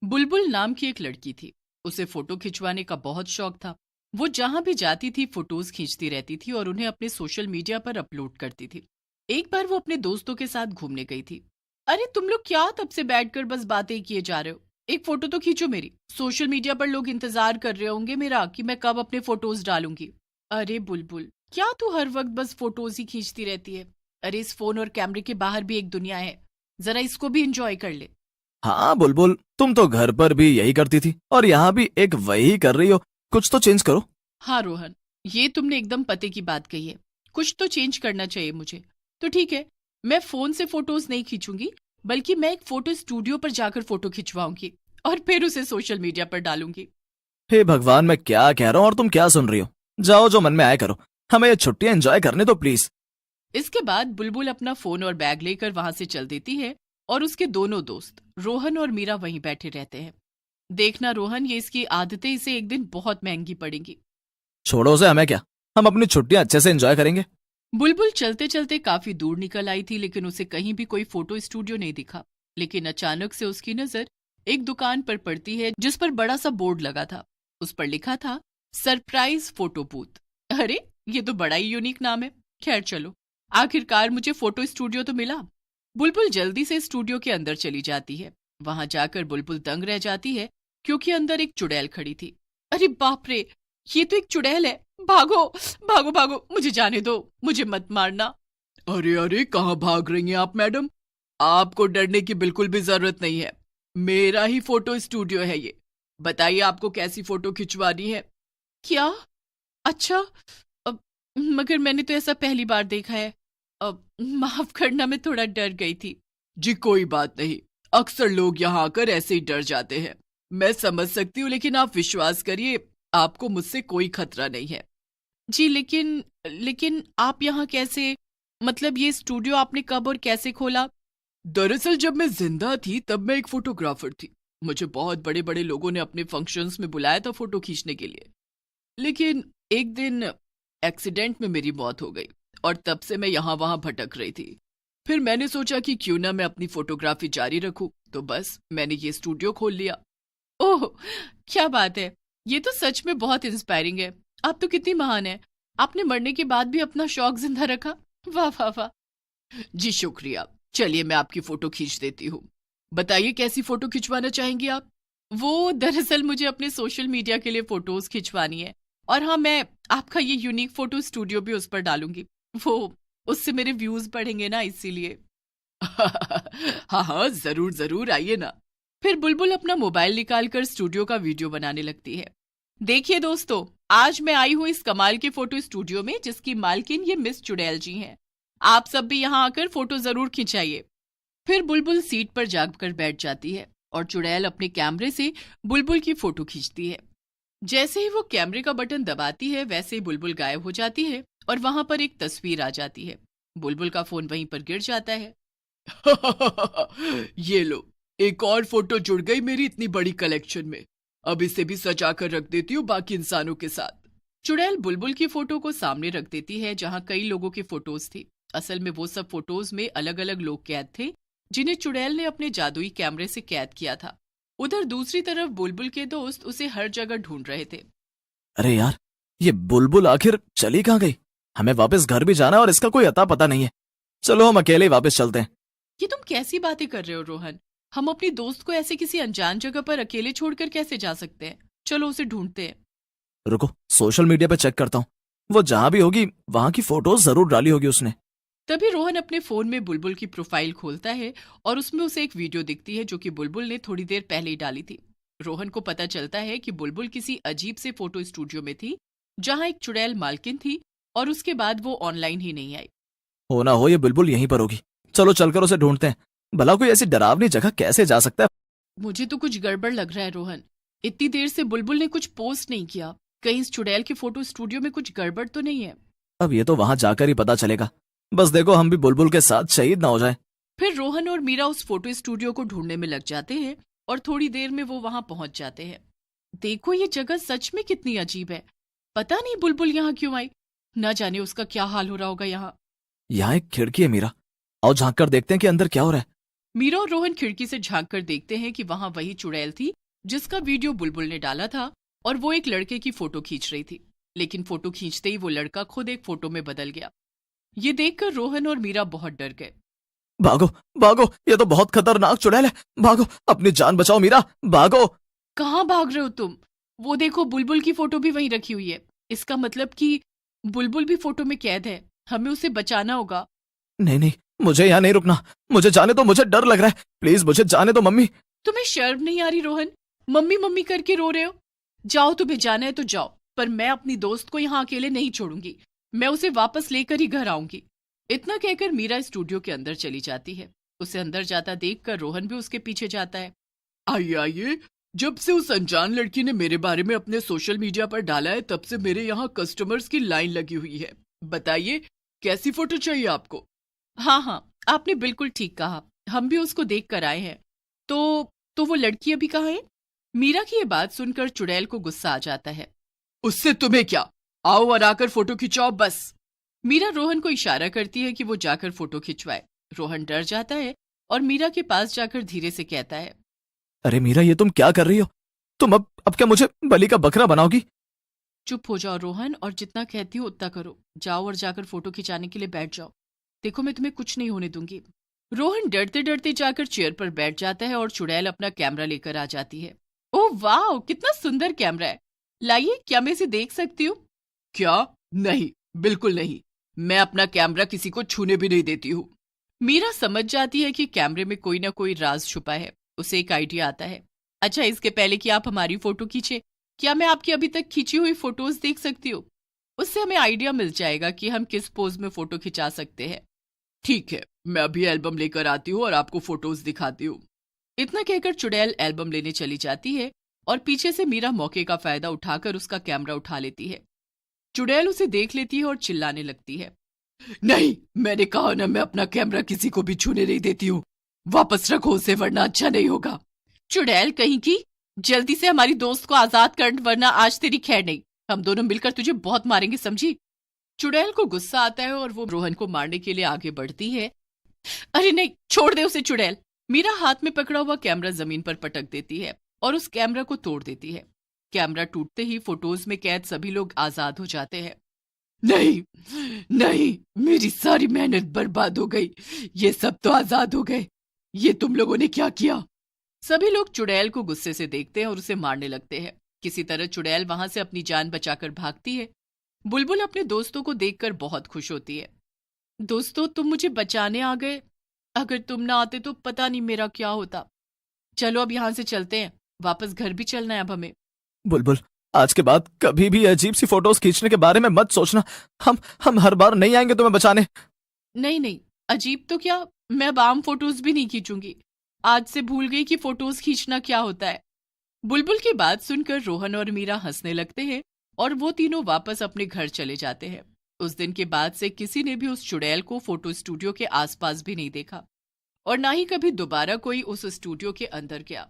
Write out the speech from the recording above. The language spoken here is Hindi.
बुलबुल नाम की एक लड़की थी। उसे फोटो खिंचवाने का बहुत शौक था। वो जहां भी जाती थी फोटोज खींचती रहती थी और उन्हें अपने सोशल मीडिया पर अपलोड करती थी। एक बार वो अपने दोस्तों के साथ घूमने गई थी। अरे तुम लोग क्या तब से बैठकर बस बातें ही किए जा रहे हो? एक फोटो तो खींचो मेरी। सोशल मीडिया पर लोग इंतजार कर रहे होंगे मेरा कि मैं कब अपने फोटोज डालूंगी। अरे बुलबुल, क्या तू हर वक्त बस फोटोज ही खींचती रहती है? अरे इस फोन और कैमरे के बाहर भी एक दुनिया है, जरा इसको भी एंजॉय कर ले। हाँ बुलबुल, तुम तो घर पर भी यही करती थी और यहाँ भी एक वही कर रही हो। कुछ तो चेंज करो। हाँ रोहन, ये तुमने एकदम पते की बात कही है। कुछ तो चेंज करना चाहिए मुझे। तो ठीक है, मैं फोन से फोटोज नहीं खींचूंगी, बल्कि मैं एक फोटो स्टूडियो पर जाकर फोटो खिंचवाऊंगी और फिर उसे सोशल मीडिया पर डालूंगी। हे भगवान, मैं क्या कह रहा हूँ और तुम क्या सुन रही हो? जाओ, जो मन में आए करो। हमें ये छुट्टियां एंजॉय करने दो प्लीज। इसके बाद बुलबुल अपना फोन और बैग लेकर वहां से चल देती है और उसके दोनों दोस्त रोहन और मीरा वहीं बैठे रहते हैं। देखना रोहन, ये इसकी आदतें इसे एक दिन बहुत महंगी पड़ेंगी। छोड़ो उसे, हमें क्या। हम अपनी छुट्टियां अच्छे से एंजॉय करेंगे। बुलबुल चलते चलते काफी दूर निकल आई थी, लेकिन उसे कहीं भी कोई फोटो स्टूडियो नहीं दिखा। लेकिन अचानक से उसकी नजर एक दुकान पर पड़ती है जिस पर बड़ा सा बोर्ड लगा था। उस पर लिखा था सरप्राइज फोटो बूथ। अरे ये तो बड़ा ही यूनिक नाम है। खैर चलो, आखिरकार मुझे फोटो स्टूडियो तो मिला। बुलबुल जल्दी से स्टूडियो के अंदर चली जाती है। वहां जाकर बुलबुल दंग रह जाती है, क्योंकि अंदर एक चुड़ैल खड़ी थी। अरे बाप रे, ये तो एक चुड़ैल है। भागो भागो भागो, मुझे जाने दो, मुझे मत मारना। अरे अरे, कहाँ भाग रही हैं आप मैडम? आपको डरने की बिल्कुल भी जरूरत नहीं है। मेरा ही फोटो स्टूडियो है ये। बताइए आपको कैसी फोटो खिंचवानी है? क्या? अच्छा। अब मगर मैंने तो ऐसा पहली बार देखा है। अब माफ करना, मैं थोड़ा डर गई थी। जी कोई बात नहीं, अक्सर लोग यहाँ आकर ऐसे ही डर जाते हैं। मैं समझ सकती हूँ, लेकिन आप विश्वास करिए, आपको मुझसे कोई खतरा नहीं है। जी लेकिन लेकिन आप यहाँ कैसे? मतलब ये स्टूडियो आपने कब और कैसे खोला? दरअसल जब मैं जिंदा थी तब मैं एक फोटोग्राफर थी। मुझे बहुत बड़े बड़े लोगों ने अपने फंक्शंस में बुलाया था फोटो खींचने के लिए। लेकिन एक दिन एक्सीडेंट में मेरी मौत हो गई और तब से मैं यहाँ वहां भटक रही थी। फिर मैंने सोचा कि क्यों ना मैं अपनी फोटोग्राफी जारी रखूं, तो बस मैंने ये स्टूडियो खोल लिया। ओह, क्या बात है। ये तो सच में बहुत इंस्पायरिंग है। आप तो कितनी महान है। आपने मरने के बाद भी अपना शौक जिंदा रखा। वाह वाह वाह। जी शुक्रिया। चलिए मैं आपकी फोटो खींच देती हूँ। बताइए कैसी फोटो खिंचवाना चाहेंगी आप? वो दरअसल मुझे अपने सोशल मीडिया के लिए फोटोज खिंचवानी है। और हाँ, मैं आपका ये यूनिक फोटो स्टूडियो भी उस पर डालूंगी। वो उससे मेरे व्यूज बढ़ेंगे ना, इसीलिए। हाँ हाँ, जरूर जरूर, आइए ना। फिर बुलबुल अपना मोबाइल निकालकर स्टूडियो का वीडियो बनाने लगती है। देखिए दोस्तों, आज मैं आई हूँ इस कमाल के फोटो स्टूडियो में जिसकी मालकिन ये मिस चुड़ैल जी हैं। आप सब भी यहाँ आकर फोटो जरूर खिंचाइए। फिर बुलबुल सीट पर जाकर बैठ जाती है और चुड़ैल अपने कैमरे से बुलबुल की फोटो खींचती है। जैसे ही वो कैमरे का बटन दबाती है, वैसे ही बुलबुल गायब हो जाती है और वहां पर एक तस्वीर आ जाती है। बुलबुल का फोन वहीं पर गिर जाता है। ये लो, एक और फोटो जुड़ गई मेरी इतनी बड़ी कलेक्शन में। अब इसे भी सजा कर रख देती हूँ बाकी इंसानों के साथ। चुड़ैल बुलबुल की फोटो को सामने रख देती है जहां कई लोगों की फोटोज थी। असल में वो सब फोटोज में अलग अलग लोग कैद थे, जिन्हें चुड़ैल ने अपने जादुई कैमरे से कैद किया था। उधर दूसरी तरफ बुलबुल के दोस्त उसे हर जगह ढूंढ रहे थे। अरे यार, ये बुलबुल आखिर चली कहाँ गई? हमें वापस घर भी जाना है और इसका कोई अता पता नहीं है। चलो हम अकेले ही वापस चलते हैं। ये तुम कैसी बातें कर रहे हो रोहन? हम अपनी दोस्त को ऐसे किसी अनजान जगह पर अकेले छोड़कर कैसे जा सकते हैं? चलो उसे ढूंढते हैं। रुको, सोशल मीडिया पे चेक करता हूँ। वो जहां भी होगी वहां की फोटोज जरूर डाली होगी उसने। तभी रोहन अपने फोन में बुलबुल की प्रोफाइल खोलता है और उसमें उसे एक वीडियो दिखती है जो कि बुलबुल ने थोड़ी देर पहले ही डाली थी। रोहन को पता चलता है कि बुलबुल किसी अजीब से फोटो स्टूडियो में थी जहां एक चुड़ैल मालकिन थी और उसके बाद वो ऑनलाइन ही नहीं आई। हो ना हो ये बुलबुल यहीं पर होगी। चलो चलकर उसे ढूंढते हैं। भला कोई ऐसी डरावनी जगह कैसे जा सकता है? मुझे तो कुछ गड़बड़ लग रहा है रोहन। इतनी देर से बुलबुल ने कुछ पोस्ट नहीं किया। कहीं इस चुड़ैल के फोटो स्टूडियो में कुछ गड़बड़ तो नहीं है? अब ये तो वहां जाकर ही पता चलेगा। बस देखो हम भी बुलबुल के साथ शहीद ना हो जाए। फिर रोहन और मीरा उस फोटो स्टूडियो को ढूंढने में लग जाते हैं और थोड़ी देर में वो वहां पहुंच जाते हैं। देखो ये जगह सच में कितनी अजीब है। पता नहीं बुलबुल यहाँ क्यों आई। न जाने उसका क्या हाल हो रहा होगा यहाँ। यहाँ एक खिड़की है मीरा। आओ झांक कर देखते हैं कि अंदर क्या हो रहा है। मीरा और रोहन खिड़की से झांक कर देखते हैं कि वहां वही चुड़ैल थी जिसका वीडियो बुलबुल ने डाला था, और वो एक लड़के की फोटो खींच रही थी। लेकिन फोटो खींचते ही वो लड़का खुद एक फोटो में बदल गया। ये देखकर रोहन और मीरा बहुत डर गए। भागो भागो, ये तो बहुत खतरनाक चुड़ैल है। भागो, अपनी जान बचाओ मीरा, भागो। कहाँ भाग रहे हो तुम? वो देखो, बुलबुल की फोटो भी वहीं रखी हुई है। इसका मतलब कि बुलबुल भी फोटो में कैद है। हमें उसे बचाना होगा। नहीं नहीं, मुझे यहाँ नहीं रुकना। मुझे जाने दो, मुझे डर लग रहा है। प्लीज मुझे जाने दो मम्मी। तुम्हें शर्म नहीं आ रही रोहन? मम्मी मम्मी करके रो रहे हो। जाओ, तुम्हें जाना है तो जाओ, पर मैं अपनी दोस्त को यहाँ अकेले नहीं छोड़ूंगी। मैं उसे वापस लेकर ही घर आऊंगी। इतना कहकर मीरा स्टूडियो के अंदर चली जाती है। उसे अंदर जाता देखकर रोहन भी उसके पीछे जाता है। आइए आइए, जब से उस अनजान लड़की ने मेरे बारे में अपने सोशल मीडिया पर डाला है, तब से मेरे यहाँ कस्टमर्स की लाइन लगी हुई है। बताइए, कैसी फोटो चाहिए आपको? हाँ हाँ, आपने बिल्कुल ठीक कहा। हम भी उसको देख कर आए हैं। तो वो लड़की अभी कहाँ है? मीरा की ये बात सुनकर चुड़ैल को गुस्सा आ जाता है। उससे तुम्हें क्या? आओ और आकर फोटो खिंचाओ बस। मीरा रोहन को इशारा करती है कि वो जाकर फोटो खिंचवाए। रोहन डर जाता है और मीरा के पास जाकर धीरे से कहता है, अरे मीरा, ये तुम क्या कर रही हो? तुम अब क्या मुझे बलि का बकरा बनाओगी? चुप हो जाओ रोहन, और जितना कहती हो उतना करो। जाओ और जाकर फोटो खिंचाने के लिए बैठ जाओ। देखो, मैं तुम्हें कुछ नहीं होने दूंगी। रोहन डरते डरते जाकर चेयर पर बैठ जाता है और चुड़ैल अपना कैमरा लेकर आ जाती है। ओह वाह, कितना सुंदर कैमरा है। लाइए, क्या मैं इसे देख सकती हूँ? क्या? नहीं, बिल्कुल नहीं। मैं अपना कैमरा किसी को छूने भी नहीं देती हूँ। मीरा समझ जाती है कि कैमरे में कोई ना कोई राज छुपा है। उसे एक आइडिया आता है। अच्छा, इसके पहले कि आप हमारी फोटो खींचे, क्या मैं आपकी अभी तक खींची हुई फोटोज देख सकती हूँ? उससे हमें आइडिया मिल जाएगा कि हम किस पोज में फोटो खिंचा सकते हैं। ठीक है, मैं अभी एल्बम लेकर आती हूँ और आपको फोटोज दिखाती हूँ। इतना कहकर चुड़ैल एल्बम लेने चली जाती है और पीछे से मीरा मौके का फायदा उठाकर उसका कैमरा उठा लेती है। चुड़ैल उसे देख लेती है और चिल्लाने लगती है, नहीं, मैंने कहा ना, मैं अपना कैमरा किसी को भी छूने नहीं देती हूँ। वापस रखो उसे, वरना अच्छा नहीं होगा। चुड़ैल कहीं की, जल्दी से हमारी दोस्त को आजाद कर, वरना आज तेरी खैर नहीं। हम दोनों मिलकर तुझे बहुत मारेंगे, समझी? चुड़ैल को गुस्सा आता है और वो रोहन को मारने के लिए आगे बढ़ती है। अरे नहीं, छोड़ दे उसे चुड़ैल। मीरा हाथ में पकड़ा हुआ कैमरा जमीन पर पटक देती है और उस कैमरा को तोड़ देती है। कैमरा टूटते ही फोटोज में कैद सभी लोग आजाद हो जाते हैं। नहीं नहीं, मेरी सारी मेहनत बर्बाद हो गई। ये सब तो आजाद हो गए। ये तुम लोगों ने क्या किया? सभी लोग चुड़ैल को गुस्से से देखते हैं और उसे मारने लगते हैं। किसी तरह चुड़ैल वहां से अपनी जान बचाकर भागती है। बुलबुल अपने दोस्तों को देखकर बहुत खुश होती है। दोस्तों, तुम मुझे बचाने आ गए। अगर तुम ना आते तो पता नहीं मेरा क्या होता। चलो अब यहाँ से चलते हैं, वापस घर भी चलना है अब हमें। बुलबुल, आज के बाद कभी भी अजीब सी फोटोज खींचने के बारे में मत सोचना। हम हर बार नहीं आएंगे तुम्हें बचाने। नहीं नहीं, अजीब तो क्या, मैं अब आम फोटोज भी नहीं खींचूंगी। आज से भूल गई कि फोटोज खींचना क्या होता है। बुलबुल की बात सुनकर रोहन और मीरा हंसने लगते हैं और वो तीनों वापस अपने घर चले जाते हैं। उस दिन के बाद से किसी ने भी उस चुड़ैल को फोटो स्टूडियो के आसपास भी नहीं देखा और ना ही कभी दोबारा कोई उस स्टूडियो के अंदर गया।